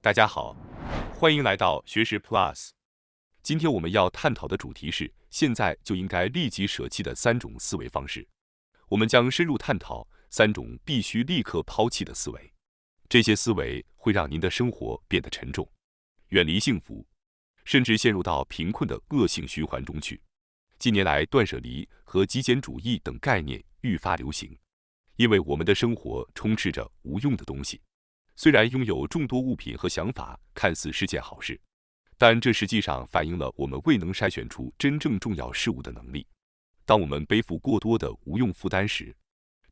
大家好，欢迎来到学识 Plus。今天我们要探讨的主题是现在就应该立即舍弃的3种思维方式。我们将深入探讨3种必须立刻抛弃的思维。这些思维会让您的生活变得沉重，远离幸福，甚至陷入到贫困的恶性循环中去。近年来，断舍离和极简主义等概念愈发流行，因为我们的生活充斥着无用的东西。虽然拥有众多物品和想法看似是件好事，但这实际上反映了我们未能筛选出真正重要事物的能力。当我们背负过多的无用负担时，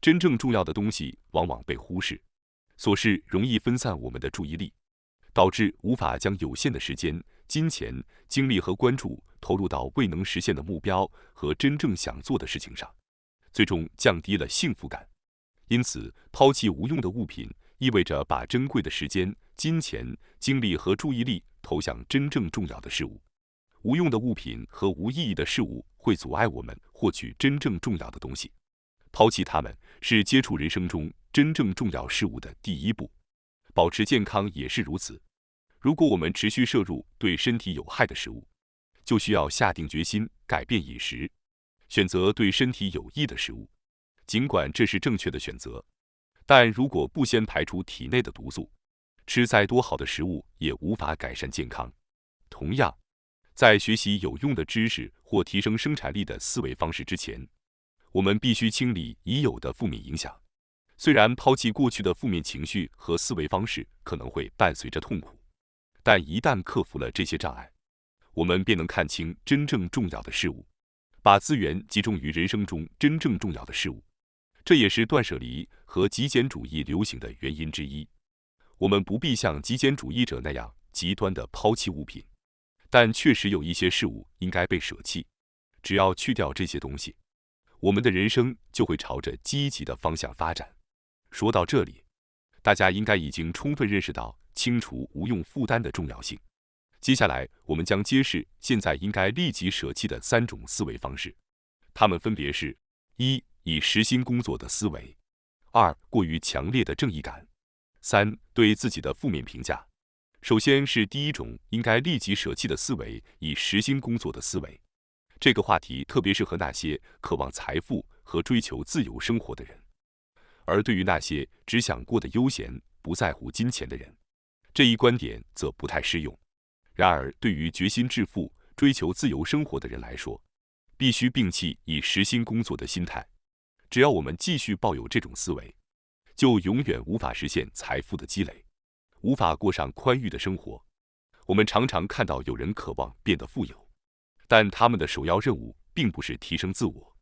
真正重要的东西往往被忽视。琐事容易分散我们的注意力，导致无法将有限的时间、金钱、精力和关注投入到未能实现的目标和真正想做的事情上，最终降低了幸福感。因此，抛弃无用的物品意味着把珍贵的时间、金钱、精力和注意力投向真正重要的事物。无用的物品和无意义的事物会阻碍我们获取真正重要的东西。抛弃它们是接触人生中真正重要事物的第一步。保持健康也是如此。如果我们持续摄入对身体有害的食物，就需要下定决心改变饮食，选择对身体有益的食物。尽管这是正确的选择，但如果不先排除体内的毒素，吃再多好的食物也无法改善健康。同样，在学习有用的知识或提升生产力的思维方式之前，我们必须清理已有的负面影响。虽然抛弃过去的负面情绪和思维方式可能会伴随着痛苦，但一旦克服了这些障碍，我们便能看清真正重要的事物，把资源集中于人生中真正重要的事物。这也是断舍离和极简主义流行的原因之一。我们不必像极简主义者那样极端地抛弃物品，但确实有一些事物应该被舍弃。只要去掉这些东西，我们的人生就会朝着积极的方向发展。说到这里，大家应该已经充分认识到清除无用负担的重要性。接下来，我们将揭示现在应该立即舍弃的3种思维方式，它们分别是： 1. 以时薪工作的思维； 2. 过于强烈的正义感； 3. 对自己的负面评价。首先是第一种应该立即舍弃的思维，以时薪工作的思维。这个话题特别适合那些渴望财富和追求自由生活的人，而对于那些只想过得悠闲、不在乎金钱的人，这一观点则不太适用。然而，对于决心致富、追求自由生活的人来说，必须摒弃以时薪工作的心态。只要我们继续抱有这种思维，就永远无法实现财富的积累，无法过上宽裕的生活。我们常常看到有人渴望变得富有，但他们的首要任务并不是提升自我，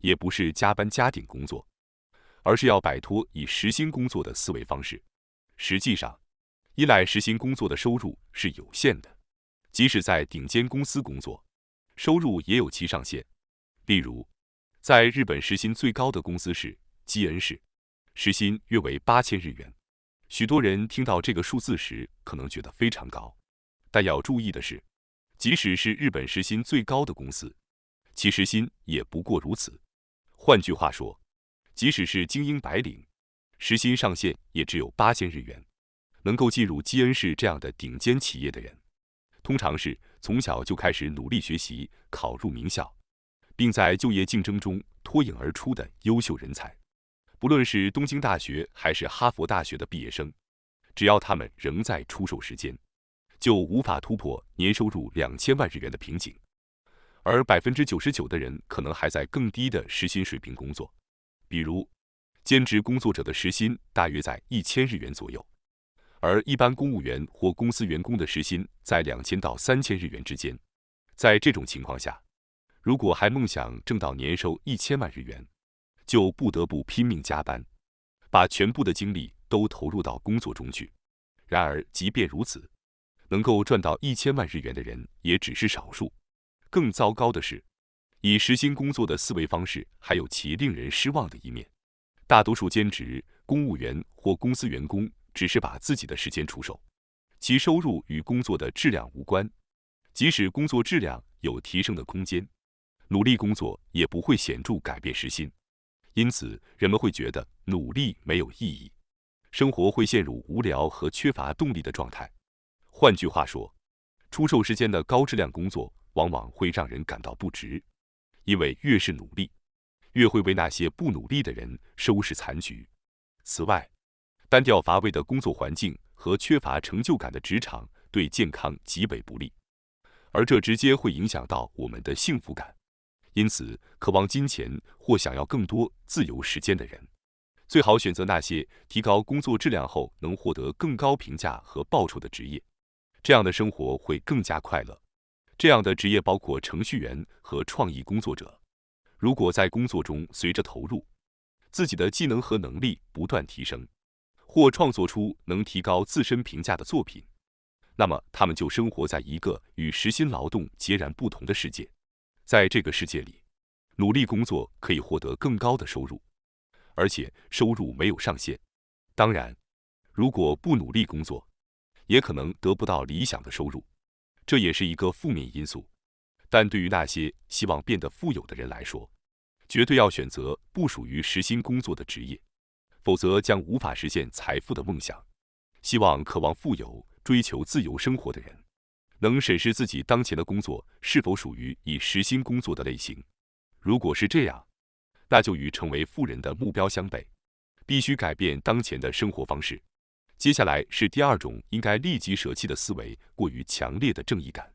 也不是加班加点工作，而是要摆脱以时薪工作的思维方式。实际上，依赖时薪工作的收入是有限的，即使在顶尖公司工作，收入也有其上限。例如，在日本时薪最高的公司是基恩氏，时薪约为8000日元。许多人听到这个数字时可能觉得非常高，但要注意的是，即使是日本时薪最高的公司，其时薪也不过如此。换句话说，即使是精英白领，时薪上限也只有8000日元。能够进入基恩氏这样的顶尖企业的人，通常是从小就开始努力学习，考入名校，并在就业竞争中脱颖而出的优秀人才。不论是东京大学还是哈佛大学的毕业生，只要他们仍在出售时间，就无法突破年收入2000万日元的瓶颈。而99%的人可能还在更低的时薪水平工作，比如兼职工作者的时薪大约在1000日元左右，而一般公务员或公司员工的时薪在2000到3000日元之间。在这种情况下，如果还梦想挣到年收1000万日元，就不得不拼命加班，把全部的精力都投入到工作中去。然而，即便如此，能够赚到1000万日元的人也只是少数。更糟糕的是，以时薪工作的思维方式还有其令人失望的一面。大多数兼职公务员或公司员工只是把自己的时间出售，其收入与工作的质量无关。即使工作质量有提升的空间，努力工作也不会显著改变时薪。因此，人们会觉得努力没有意义，生活会陷入无聊和缺乏动力的状态。换句话说，出售时间的高质量工作往往会让人感到不值，因为越是努力，越会为那些不努力的人收拾残局。此外，单调乏味的工作环境和缺乏成就感的职场对健康极为不利，而这直接会影响到我们的幸福感。因此，渴望金钱或想要更多自由时间的人，最好选择那些提高工作质量后能获得更高评价和报酬的职业，这样的生活会更加快乐。这样的职业包括程序员和创意工作者。如果在工作中随着投入，自己的技能和能力不断提升，或创作出能提高自身评价的作品，那么他们就生活在一个与时薪劳动截然不同的世界。在这个世界里，努力工作可以获得更高的收入，而且收入没有上限。当然，如果不努力工作，也可能得不到理想的收入，这也是一个负面因素。但对于那些希望变得富有的人来说，绝对要选择不属于时薪工作的职业，否则将无法实现财富的梦想。希望渴望富有、追求自由生活的人，能审视自己当前的工作是否属于以时薪工作的类型。如果是这样，那就与成为富人的目标相悖，必须改变当前的生活方式。接下来是第二种应该立即舍弃的思维——过于强烈的正义感。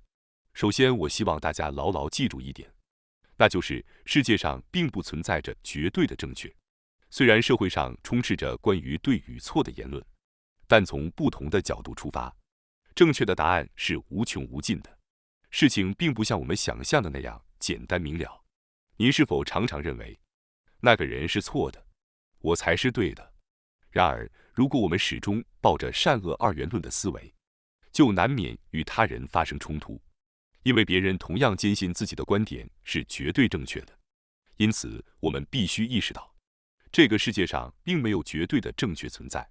首先，我希望大家牢牢记住一点，那就是世界上并不存在着绝对的正确。虽然社会上充斥着关于对与错的言论，但从不同的角度出发，正确的答案是无穷无尽的。事情并不像我们想象的那样简单明了。您是否常常认为，那个人是错的，我才是对的？然而，如果我们始终抱着善恶二元论的思维，就难免与他人发生冲突，因为别人同样坚信自己的观点是绝对正确的。因此，我们必须意识到，这个世界上并没有绝对的正确存在。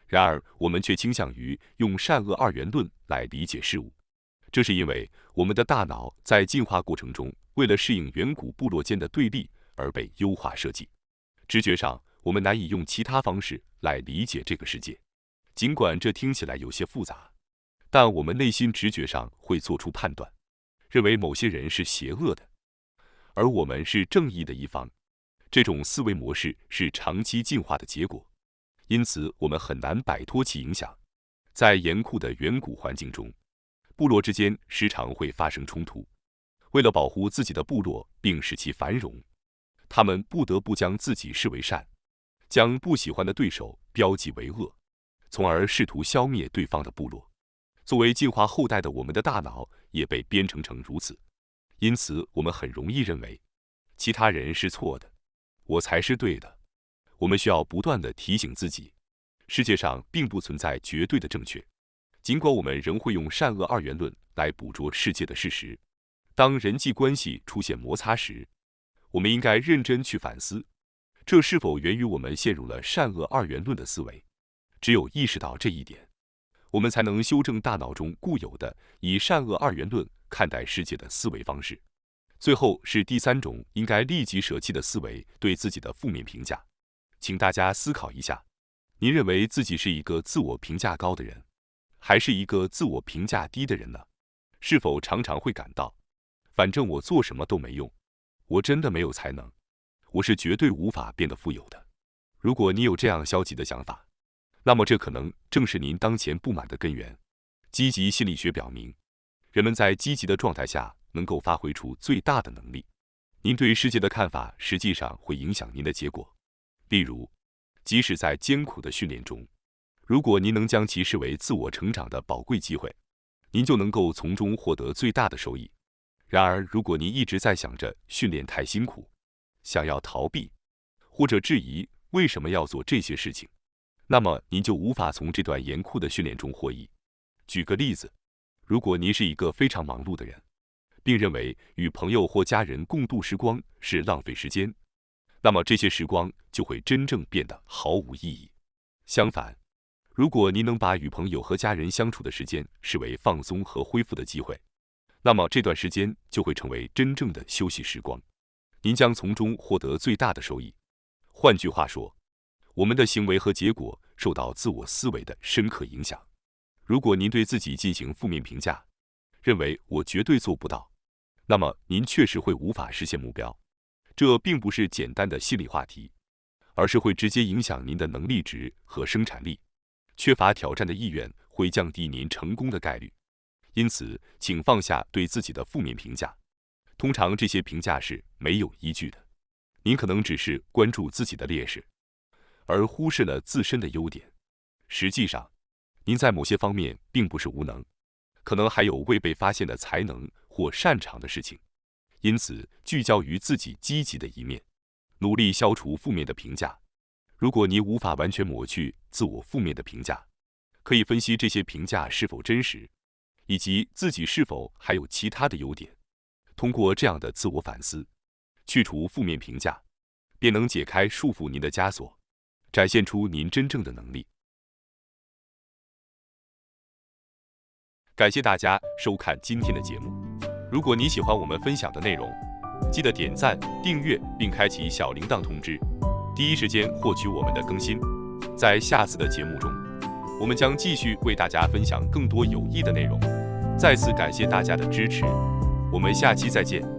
然而，我们却倾向于用善恶二元论来理解事物，这是因为我们的大脑在进化过程中，为了适应远古部落间的对立而被优化设计。直觉上，我们难以用其他方式来理解这个世界。尽管这听起来有些复杂，但我们内心直觉上会做出判断，认为某些人是邪恶的，而我们是正义的一方。这种思维模式是长期进化的结果，因此我们很难摆脱其影响。在严酷的远古环境中，部落之间时常会发生冲突。为了保护自己的部落并使其繁荣，他们不得不将自己视为善，将不喜欢的对手标记为恶，从而试图消灭对方的部落。作为进化后代的我们的大脑也被编程成如此，因此我们很容易认为其他人是错的，我才是对的。我们需要不断地提醒自己，世界上并不存在绝对的正确，尽管我们仍会用善恶二元论来捕捉世界的事实。当人际关系出现摩擦时，我们应该认真去反思，这是否源于我们陷入了善恶二元论的思维。只有意识到这一点，我们才能修正大脑中固有的以善恶二元论看待世界的思维方式。最后是第三种应该立即舍弃的思维——对自己的负面评价。请大家思考一下，您认为自己是一个自我评价高的人，还是一个自我评价低的人呢？是否常常会感到，反正我做什么都没用，我真的没有才能，我是绝对无法变得富有的？如果你有这样消极的想法，那么这可能正是您当前不满的根源。积极心理学表明，人们在积极的状态下能够发挥出最大的能力。您对世界的看法实际上会影响您的结果。例如，即使在艰苦的训练中，如果您能将其视为自我成长的宝贵机会，您就能够从中获得最大的收益。然而，如果您一直在想着训练太辛苦，想要逃避，或者质疑为什么要做这些事情，那么您就无法从这段严酷的训练中获益。举个例子，如果您是一个非常忙碌的人，并认为与朋友或家人共度时光是浪费时间，那么这些时光就会真正变得毫无意义。相反，如果您能把与朋友和家人相处的时间视为放松和恢复的机会，那么这段时间就会成为真正的休息时光，您将从中获得最大的收益。换句话说，我们的行为和结果受到自我思维的深刻影响。如果您对自己进行负面评价，认为我绝对做不到，那么您确实会无法实现目标。这并不是简单的心理话题，而是会直接影响您的能力值和生产力。缺乏挑战的意愿会降低您成功的概率。因此，请放下对自己的负面评价。通常这些评价是没有依据的。您可能只是关注自己的劣势，而忽视了自身的优点。实际上，您在某些方面并不是无能，可能还有未被发现的才能或擅长的事情。因此，聚焦于自己积极的一面，努力消除负面的评价。如果你无法完全抹去自我负面的评价，可以分析这些评价是否真实，以及自己是否还有其他的优点。通过这样的自我反思，去除负面评价，便能解开束缚您的枷锁，展现出您真正的能力。感谢大家收看今天的节目。如果你喜欢我们分享的内容，记得点赞、订阅并开启小铃铛通知，第一时间获取我们的更新。在下次的节目中，我们将继续为大家分享更多有益的内容。再次感谢大家的支持，我们下期再见。